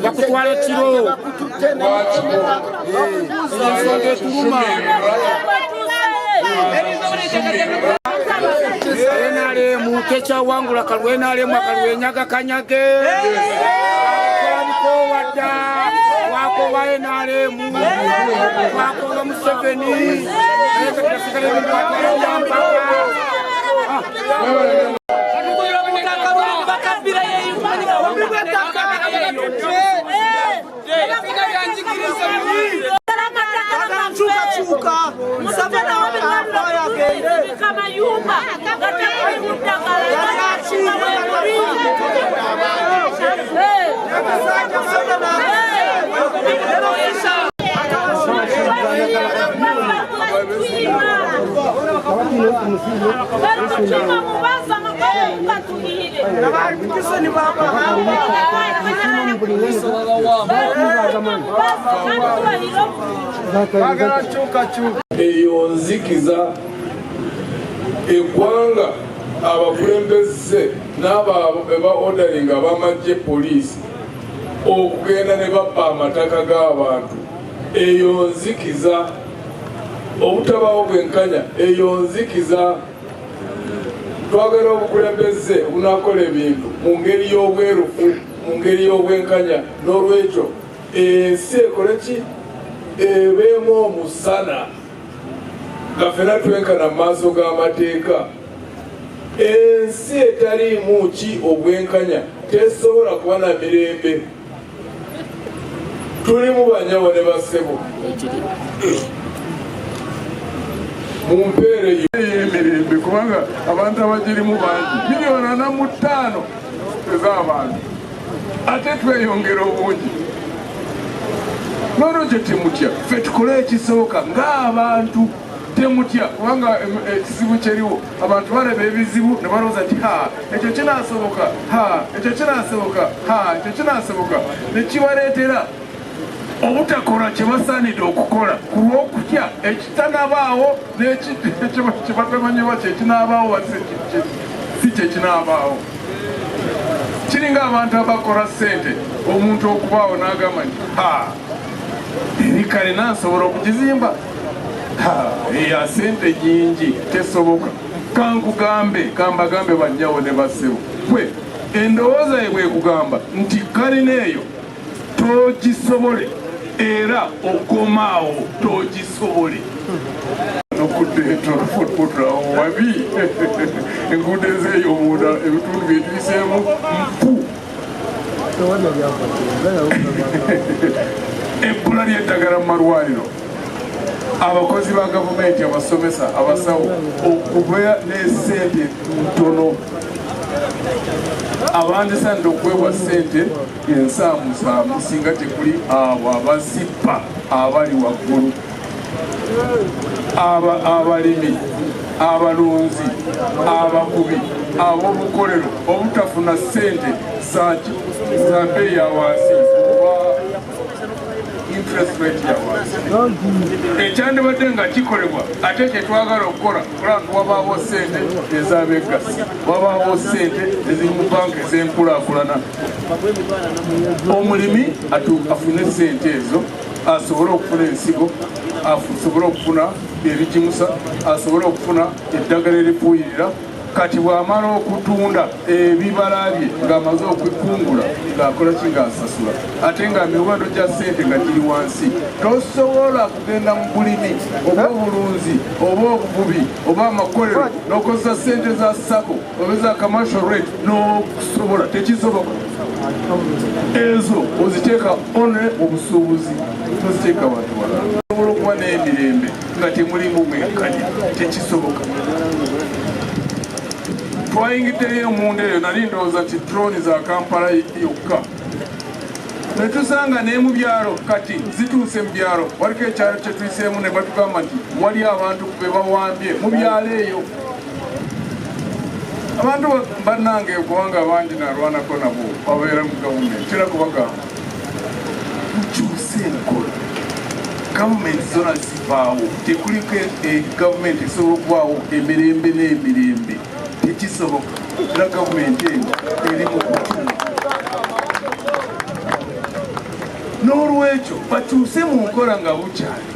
bakutwala ekiro ensonga etuluma NRM tekyawangula kalwenalemu akalwenyaga kanyage wadda wakoba NRM wakoba Museveni eyo nzikiza eggwanga abakulembeze n'aba ordering abamagye poliisi okugenda ne babba amataka g'abantu, eyo nzikiza obutabawo bwenkanya, eyo nzikiza. Twagala obukulembeze obunakola ebintu mu ngeri y'obwerufu, mu ngeri y'obwenkanya, n'olwekyo ensi ekole ki ebeemu omusana nga ffenna twenkana mu maaso g'amateeka. Ensi etaliimu ki obwenkanya tesobola kuba na mirembe. Tulimu banyawo ne bassebo mu mpeera ey'emirembe kubanga abantu abagirimu bangi miliyoni 45 ez'abantu, ate tweyongera obungi. N'olwekyo temutya, ffe tukole ekisoboka ng'abantu. Temutya kubanga ekizibu kyeriwo, abantu balaba ebizibu ne balowooza nti ekyo kinaasoboka, ekyo kinaasoboka, ekyo kinaasoboka, ne kibaleetera obutakola kye basaanidde okukola ku lw'okutya ekitanabaawo n'ekibatamanyi bakyo ekinaabaawo si kye kinaabaawo. Kiringa abantu abakola ssente, omuntu okubaawo n'agamba nti eri kale nansobola okugizimba, eya ssente nyingi tesoboka. Kankugambe kambagambe bajjawo ne bassebo kwe endowooza ye bwekugamba nti kalina eyo togisobole era okomaawo togisobole. Nokudetolafotpotrawo wabi enguudo ezeeyo munda ebitundu byetuyiseemu mpu. Ebbula ly'eddagala mu malwaliro, abakozi ba gavumenti, abasomesa, abasawo okubeera n'essente ntono. Abandisaanidde okuweebwa ssente ensaamusaamu singa tekuli abo abazippa abali waggulu, abalimi, abalunzi, abakubi, ab'obukolero obutafuna ssente za mbeeyi ya wansi interest rate ya wansi. Ekyandibadde nga kikolebwa ate kyetwagala okukola kulanga wabaawo ssente ez'abeggasi, wabaawo ssente eziri mu banka ez'enkulaakulana. Omulimi afune ssente ezo asobole okufuna ensigo, asobole okufuna ebigimusa, asobole okufuna eddagala erifuuyirira. Kati bw'amala okutunda ebibala bye ng'amaze okwekungula ng'akola ki ng'asasula, ate nga miwendo gya ssente nga giri wansi, tosobola kugenda mu bulimi oba obulunzi oba obuvubi oba amakolero n'okozesa ssente za sako oba za commercial rate n'okusobola, tekisoboka. Ezo oziteeka one obusuubuzi, toziteeka bantu balala. Osobola okuba n'emirembe nga temulimu bwenkanya, tekisoboka. Twayingiddeyo munda eyo, nali ndowooza nti drone za Kampala yokka, ne tusanga ne mu byalo kati zituuse mu byalo. Waliko ekyalo kye tuyiseemu ne batugamba nti wali abantu be bawambye mu byalo eyo. Abantu bannange kubanga bangi nalwanako nabo babeera mu gavumenti, kira kubagamba mukyuse enkola. Gavumenti zona zivaawo, tekuliko gavumenti esobola okubaawo emirembe n'emirembe, tekisoboka. Era gavumenti eno eri mu kutunga. n'olwekyo bakyuse mu nkola nga bukyali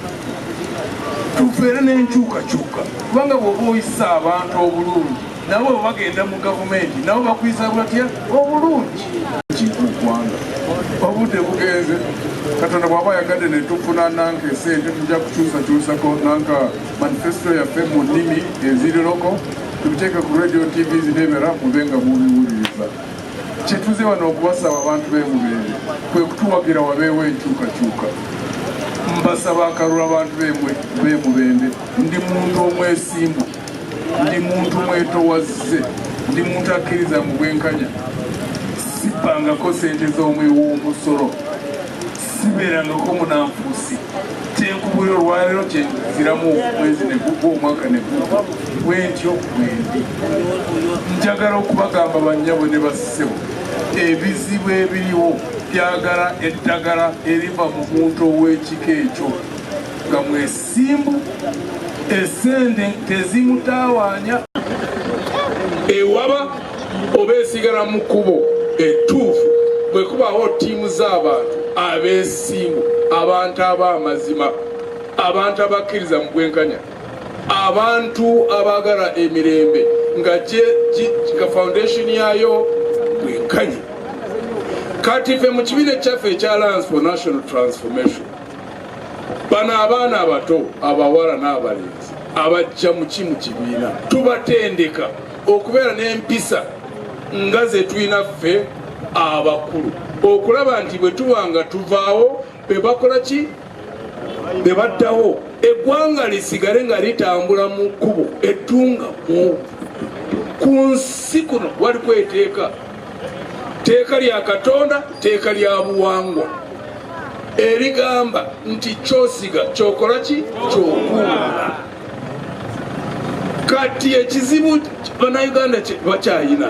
tufeere n'enkyukakyuka kubanga bw'oba oyisa abantu obulungi nabo bwe bagenda mu gavumenti nabo bakwisa batya obulungi kintu ggwanga obudde bugenze katonda bw'aba yagadde ne tufuna nanka esente tujja kukyusakyusako nanka manifesito yaffe mu nnimi eziriroko tubiteeke ku radio tv zinebera mube nga mubiwuliriza kyetuze wano okubasaba abantu b'emubeere kwe kutuwagira wabeewo enkyukakyuka mbasaba akalula abantu b'emubende ndi muntu omwesimbu ndi muntu mwetowazze ndi muntu akkiriza mu bwenkanya sipangako sente z'omwewo omusolo sibeerangako munanfuusi kyenkubulira olwaleero kyenziramu omwezi negugwa omwaka negugwa bwentyo bwendi njagala okubagamba bannyabo ne bassebo ebizibu ebiriwo byagala eddagala eriva mu muntu ow'ekika ekyo nga mwesimbu esente tezimutawaanya ewaba oba esigala mu kkubo ettuufu bwe kubaawo ttiimu z'abantu abeesimbu abantu ab'amazima abantu abakkiriza mu bwenkanya abantu abaagala emirembe nga foundation yayo bwenkanya kati ffe mu kibiina kyaffe ekya Alliance for National Transformation bano abaana abato abawala n'abalenzi abajja mu kibiina tubatendeka okubeera n'empisa nga ze tulina ffe abakulu okulaba nti bwe tuba nga tuvaawo be bakola ki be baddawo eggwanga lisigale nga litambula mu kkubo ettungamu ku nsi kuno waliko eteeka teeka lya Katonda teeka lya buwangwa erigamba nti kyosiga kyokola ki kyokuula kati ekizibu bannayuganda bakyayina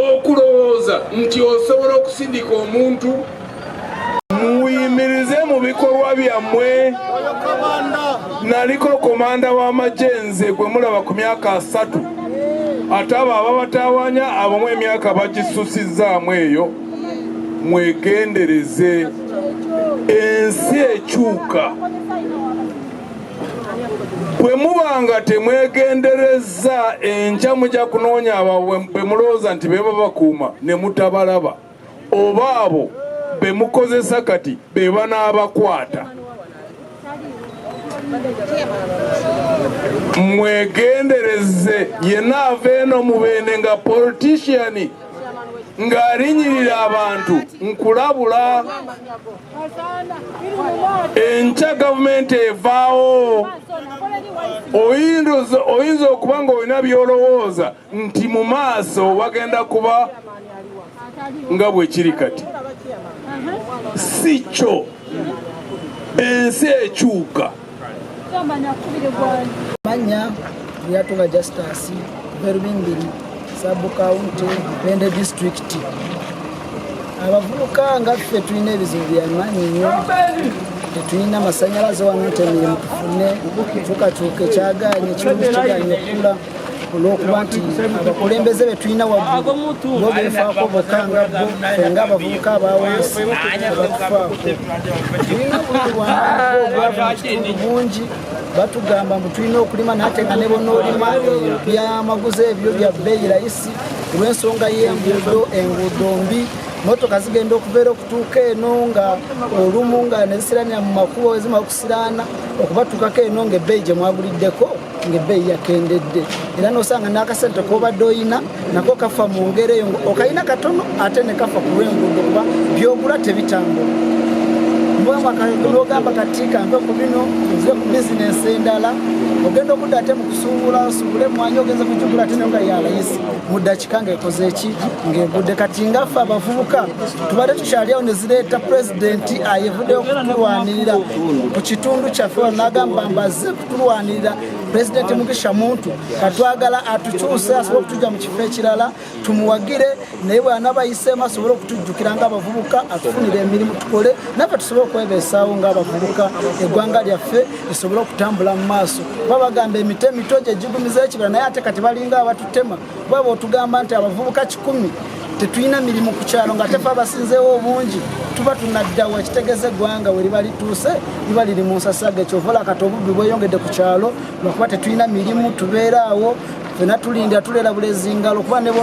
okulowooza nti osobola okusindika omuntu muyimirize mu bikolwa byammwe naliko komanda w'amagye nze gwe mulaba ku myaka 3 ate abo ababatawaanya abamu emyaka bagisusizzaamu eyo mwegendereze ensi ekyuka bwe mubanga temwegendereza enkya mujja kunoonya abo bwe mulowooza nti beba bakuuma ne mutabalaba oba abo be mukozesa kati be banaabakwata mwegendereze yenna ava eno mubende nga politician ng'alinyirira abantu nkulabula enkya gavumenti evaawo oyinza okuba nga olina byolowooza nti mu maaso wagenda kuba nga bwe kiri kati si kyo ensi ekyuka manya lyatunga Justus Berubimbiri Sub County Bende District abavubuka nga ffe tulina ebizibu byamaanyi nnyo tetulina masanyalaze wano temirimu tufune tukakyuka ekyagaanye ekibugu kiganye okula olw'okuba nti abakulembeze be tulina waggulu bo beefaako bokka nga bo ffe ng'abavubuka abawansi abatufaako tulina obulwavu mu kitundu bungi batugamba mbu tulina okulima nate nga ne bonoolima byamaguzi ebyo bya bbeeyi layisi olw'ensonga y'enguudo enguudo mbi motoka zigenda okubeera okutuuka eno nga olumu nga nezisiranira mu makubo wezima okusiraana okubatuukako eno ng'ebbeeyi gye mwaguliddeko ng'ebbeeyi yakendedde era n'osanga n'akasente k'obadde oyina nako kafa mu ngero eyo okayina katono ate ne kafa ku lw'enguudo kuba byogula tebitambula n'ogamba kati kampe ku bino nze ku bizinensi endala ogenda okudda ate mu kusuubula osuubule mwanya ogenza kugigula ate nga yalayisi mu ddakiika ng'ekoze eki ng'egudde kati ngaffe abavubuka tubadde tukyaliawo ne zireeta pulezidenti ayevuddeyo kutulwanirira ku kitundu kyaffe wano n'agamba mbazze kutulwanirira pulezidenti Mugisha Muntu katwagala atukyuse asobole okutujja mu kifo ekirala tumuwagire naye bw'anaabayiseemu asobole okutujjukira ng'abavubuka atufunire emirimu tukole naffe tusobole okwebeesaawo ng'abavubuka eggwanga lyaffe lisobole okutambula mu maaso babagamba emite emito gye gigumiza ekibira naye ate kati balinga abatutema baba otugamba nti abavubuka 10 tetulina mirimu ku kyalo nga tefe abasinzeewo obungi tuba tunaddawa kitegeeza eggwanga we liba lituuse liba liri mu nsasage kyovola kati obubbi bweyongedde ku kyalo lwakuba tetulina mirimu tubeeraawo fena tulinda tulera bulezi ngalo kuba